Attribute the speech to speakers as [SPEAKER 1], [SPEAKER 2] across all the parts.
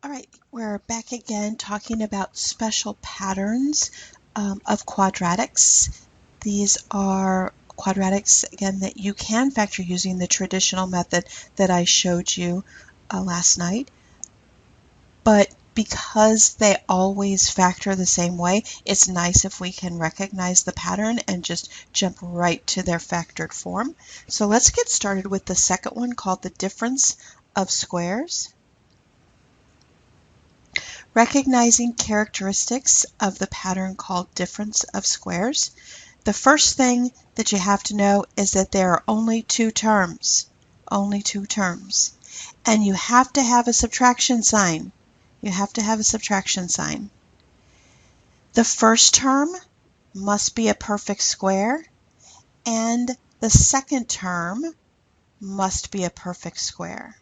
[SPEAKER 1] All right, we're back again talking about special patterns of quadratics. These are quadratics, again, that you can factor using the traditional method that I showed you last night. But because they always factor the same way, it's nice if we can recognize the pattern and just jump right to their factored form. So let's get started with the second one called the difference of squares. Recognizing characteristics of the pattern called difference of squares. The first thing that you have to know is that there are only two terms. Only two terms. And you have to have a subtraction sign. You have to have a subtraction sign. The first term must be a perfect square, and the second term must be a perfect square.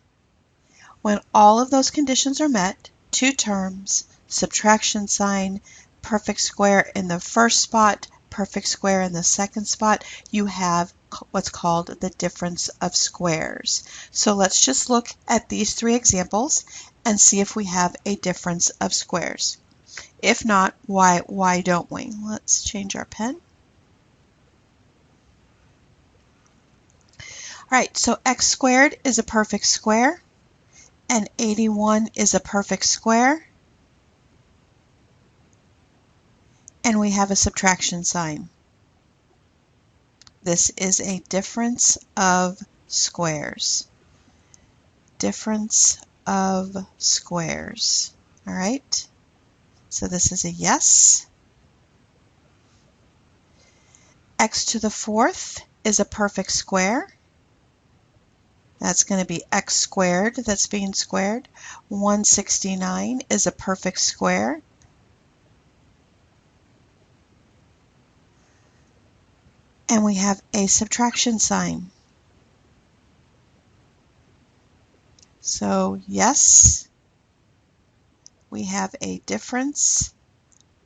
[SPEAKER 1] When all of those conditions are met, two terms, subtraction sign, perfect square in the first spot, perfect square in the second spot, you have what's called the difference of squares. So let's just look at these three examples and see if we have a difference of squares. If not, why don't we? Let's change our pen. All right, so x squared is a perfect square, and 81 is a perfect square, and we have a subtraction sign. This is a difference of squares. Difference of squares. All right, so this is a yes. X to the fourth is a perfect square. That's going to be x squared that's being squared. 169 is a perfect square. And we have a subtraction sign. So yes, we have a difference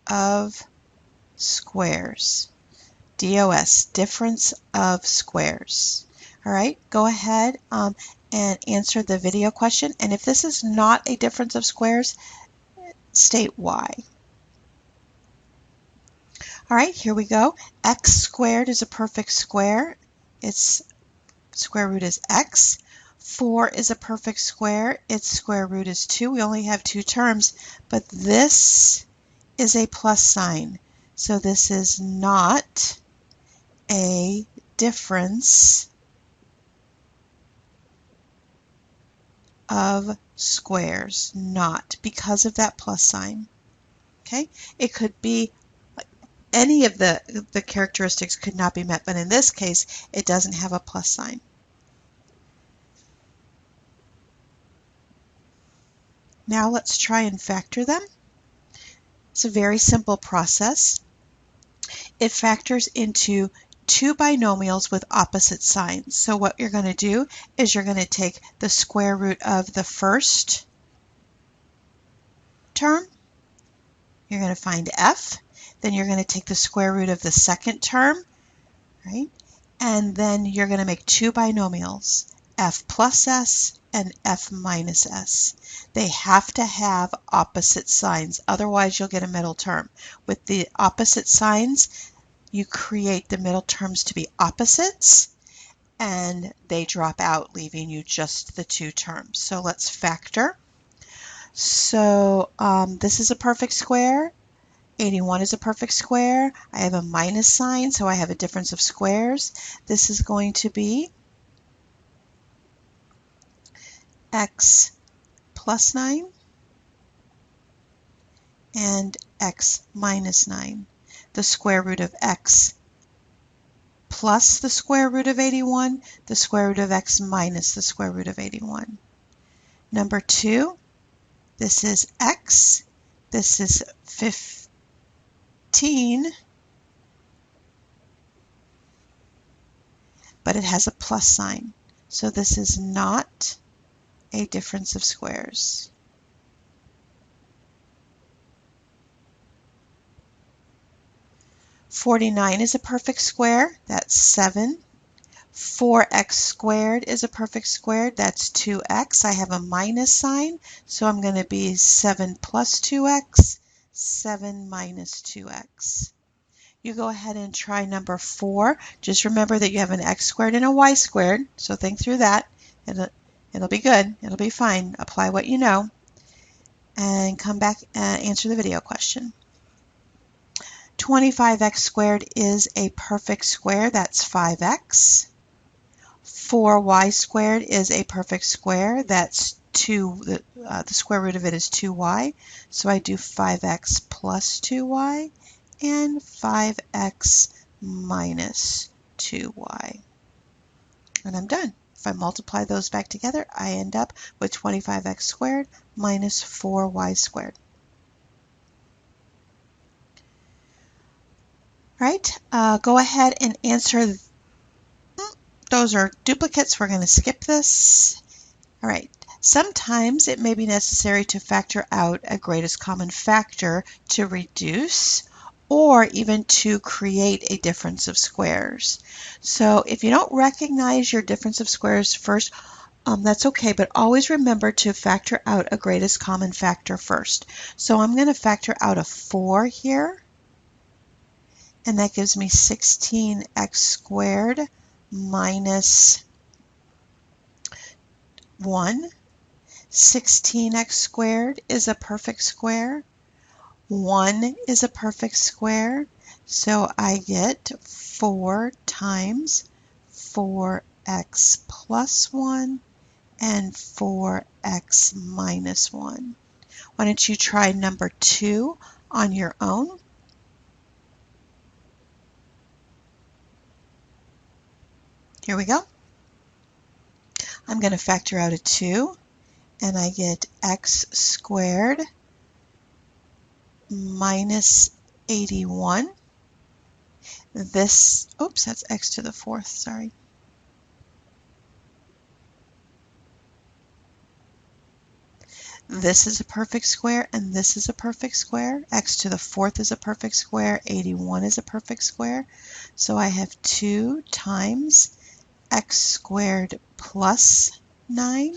[SPEAKER 1] of squares. DOS, difference of squares. All right, go ahead and answer the video question. And if this is not a difference of squares, state why. All right, here we go. X squared is a perfect square. Its square root is x. 4 is a perfect square. Its square root is 2. We only have two terms, but this is a plus sign. So this is not a difference of squares, not because of that plus sign. Okay, it could be any of the characteristics could not be met, but in this case, it doesn't have a plus sign. Now let's try and factor them. It's a very simple process. It factors into two binomials with opposite signs. So what you're going to do is you're going to take the square root of the first term. You're going to find f. Then you're going to take the square root of the second term, right? And then you're going to make two binomials, f plus s and f minus s. They have to have opposite signs, otherwise you'll get a middle term. With the opposite signs, you create the middle terms to be opposites, and they drop out, leaving you just the two terms. So let's factor. So this is a perfect square. 81 is a perfect square. I have a minus sign, so I have a difference of squares. This is going to be x plus 9 and x minus 9. The square root of x plus the square root of 81, the square root of x minus the square root of 81. Number 2, this is x, this is 15, but it has a plus sign. So this is not a difference of squares. .49 is a perfect square. That's 7. 4x squared is a perfect square. That's 2x. I have a minus sign, so I'm going to be 7 plus 2x, 7 minus 2x. You go ahead and try number 4. Just remember that you have an x squared and a y squared, so think through that. It'll be good. It'll be fine. Apply what you know, and come back and answer the video question. 25x squared is a perfect square. That's 5x. 4y squared is a perfect square. That's 2. The square root of it is 2y. So I do 5x plus 2y and 5x minus 2y. And I'm done. If I multiply those back together, I end up with 25x squared minus 4y squared. All right, go ahead and answer. Those are duplicates. We're going to skip this. All right. Sometimes it may be necessary to factor out a greatest common factor to reduce or even to create a difference of squares. So if you don't recognize your difference of squares first, that's okay, but always remember to factor out a greatest common factor first. So I'm going to factor out a 4 here, and that gives me 16x squared minus 1. 16x squared is a perfect square. 1 is a perfect square. So I get 4 times 4x plus 1 and 4x minus 1. Why don't you try number 2 on your own? Here we go. I'm going to factor out a 2, and I get x squared minus 81. This, oops, that's x to the 4th, sorry. This is a perfect square, and this is a perfect square. X to the 4th is a perfect square. 81 is a perfect square. So I have 2 times x squared plus 9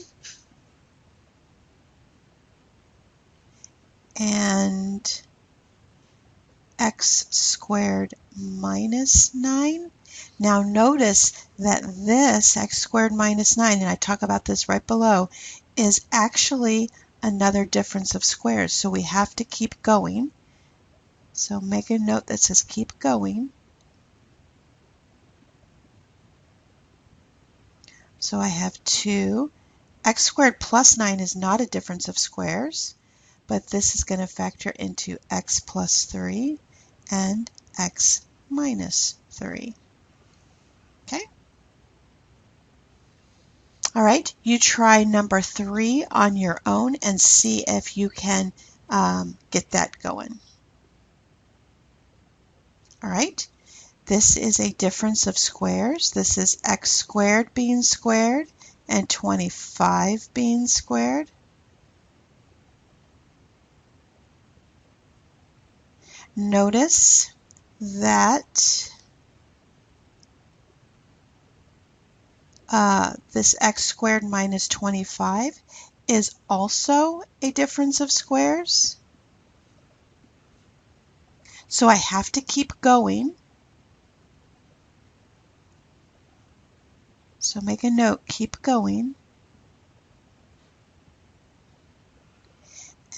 [SPEAKER 1] and x squared minus 9. Now notice that this x squared minus 9, and I talk about this right below, is actually another difference of squares. So we have to keep going. So make a note that says keep going. So I have 2. X squared plus 9 is not a difference of squares, but this is going to factor into x plus 3 and x minus 3. Okay? All right, you try number 3 on your own and see if you can get that going. All right, this is a difference of squares. This is x squared being squared and 25 being squared. Notice that this x squared minus 25 is also a difference of squares. So I have to keep going. So make a note, keep going.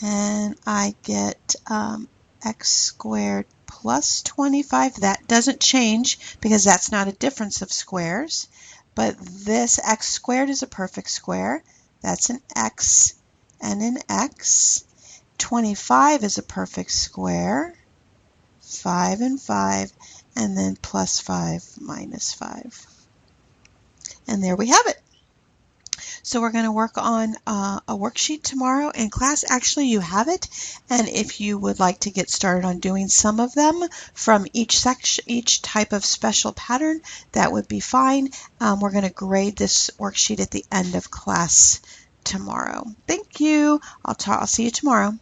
[SPEAKER 1] And I get x squared plus 25. That doesn't change because that's not a difference of squares. But this x squared is a perfect square. That's an x and an x. 25 is a perfect square. 5 and 5, and then plus 5 minus 5. And there we have it. So we're going to work on a worksheet tomorrow in class. Actually, you have it, and if you would like to get started on doing some of them from each section, each type of special pattern, that would be fine. We're going to grade this worksheet at the end of class tomorrow. Thank you. I'll see you tomorrow.